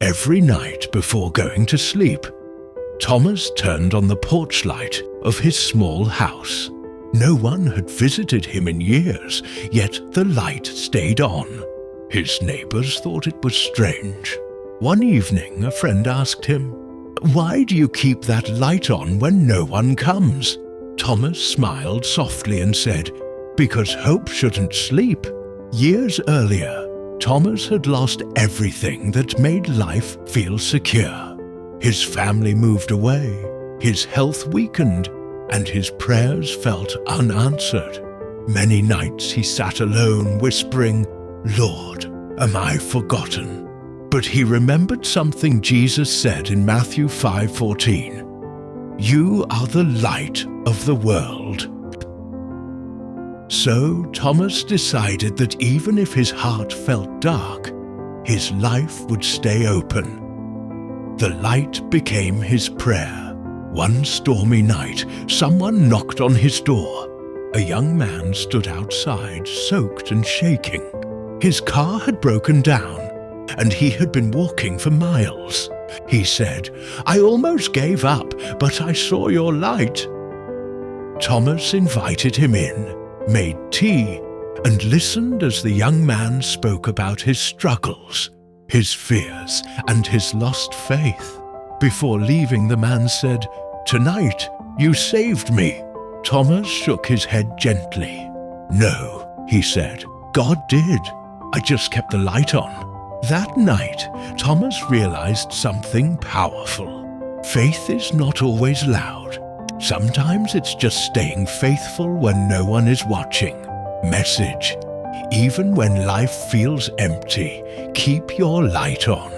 every night before going to sleep. Thomas turned on the porch light of his small house. No one had visited him in years, yet the light stayed on. His neighbors thought it was strange. One evening, a friend asked him, "Why do you keep that light on when no one comes?" Thomas smiled softly and said, "Because hope shouldn't sleep." Years earlier, Thomas had lost everything that made life feel secure. His family moved away, his health weakened, and his prayers felt unanswered. Many nights he sat alone, whispering, "Lord, am I forgotten?" But he remembered something Jesus said in Matthew 5:14. "You are the light of the world." So Thomas decided that even if his heart felt dark, his life would stay open. The light became his prayer. One stormy night, someone knocked on his door. A young man stood outside, soaked and shaking. His car had broken down, and he had been walking for miles. He said, "I almost gave up, but I saw your light." Thomas invited him in, made tea, and listened as the young man spoke about his struggles, his fears, and his lost faith. Before leaving, the man said, "Tonight, you saved me." Thomas shook his head gently. "No," he said, "God did. I just kept the light on." That night, Thomas realized something powerful. Faith is not always loud. Sometimes it's just staying faithful when no one is watching. Message: even when life feels empty, keep your light on.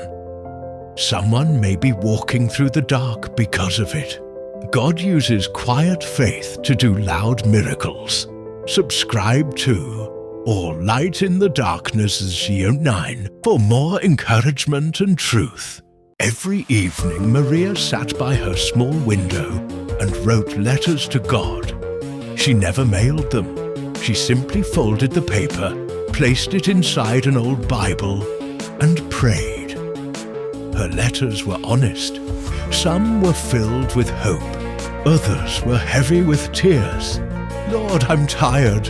Someone may be walking through the dark because of it. God uses quiet faith to do loud miracles. Subscribe to or Light in the Darkness ZO9 for more encouragement and truth. Every evening, Maria sat by her small window and wrote letters to God. She never mailed them. She simply folded the paper, placed it inside an old Bible, and prayed. Her letters were honest. Some were filled with hope. Others were heavy with tears. "Lord, I'm tired.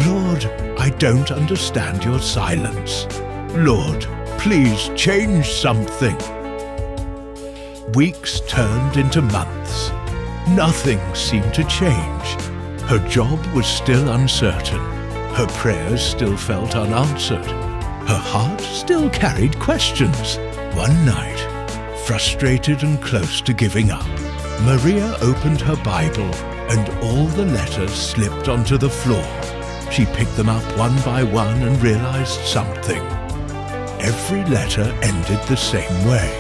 Lord, I don't understand your silence. Lord, please change something." Weeks turned into months. Nothing seemed to change. Her job was still uncertain. Her prayers still felt unanswered. Her heart still carried questions. One night, frustrated and close to giving up, Maria opened her Bible and all the letters slipped onto the floor. She picked them up one by one and realized something. Every letter ended the same way.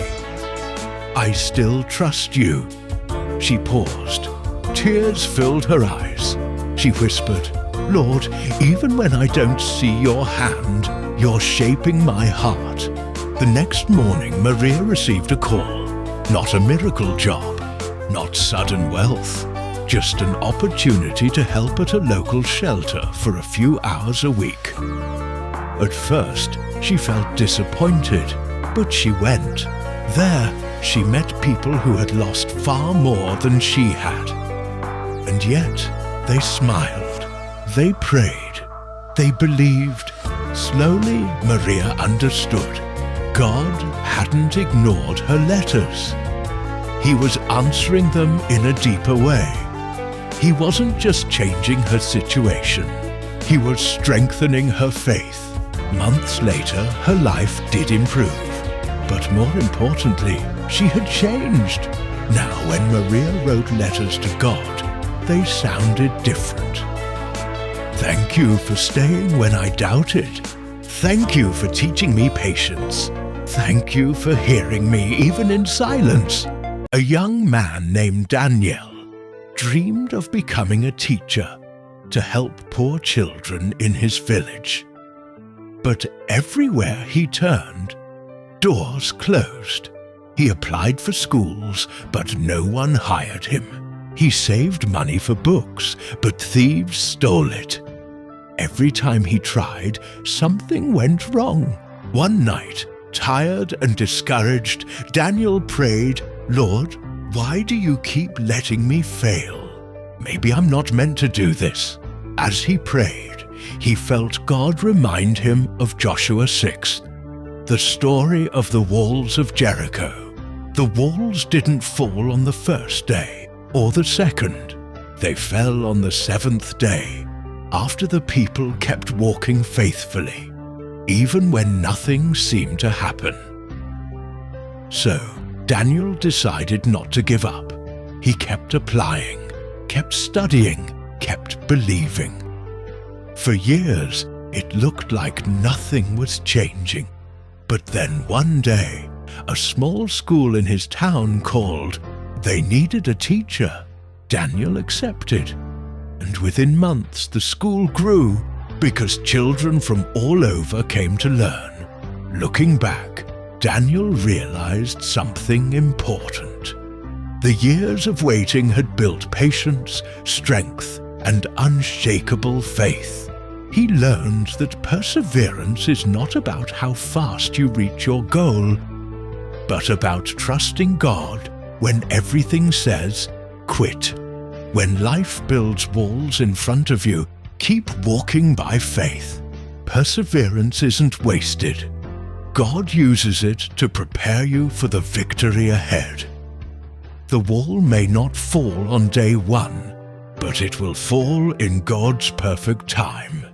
"I still trust you." She paused. Tears filled her eyes. She whispered, "Lord, even when I don't see your hand, you're shaping my heart." The next morning, Maria received a call. Not a miracle job, not sudden wealth, just an opportunity to help at a local shelter for a few hours a week. At first, she felt disappointed, but she went. There, she met people who had lost far more than she had. And yet, they smiled, they prayed, they believed. Slowly, Maria understood. God hadn't ignored her letters. He was answering them in a deeper way. He wasn't just changing her situation. He was strengthening her faith. Months later, her life did improve. But more importantly, she had changed. Now, when Maria wrote letters to God, they sounded different. "Thank you for staying when I doubted. Thank you for teaching me patience. Thank you for hearing me even in silence." A young man named Daniel dreamed of becoming a teacher to help poor children in his village. But everywhere he turned, doors closed. He applied for schools, but no one hired him. He saved money for books, but thieves stole it. Every time he tried, something went wrong. One night, Tired and discouraged, Daniel prayed, "Lord, why do you keep letting me fail? Maybe I'm not meant to do this." As he prayed, he felt God remind him of Joshua 6, the story of the walls of Jericho. The walls didn't fall on the first day or the second. They fell on the seventh day, after the people kept walking faithfully, even when nothing seemed to happen. So, Daniel decided not to give up. He kept applying, kept studying, kept believing. For years, it looked like nothing was changing. But then one day, a small school in his town called. They needed a teacher. Daniel accepted. And within months, the school grew because children from all over came to learn. Looking back, Daniel realized something important. The years of waiting had built patience, strength, and unshakable faith. He learned that perseverance is not about how fast you reach your goal, but about trusting God when everything says, quit. When life builds walls in front of you, keep walking by faith. Perseverance isn't wasted. God uses it to prepare you for the victory ahead. The wall may not fall on day one, but it will fall in God's perfect time.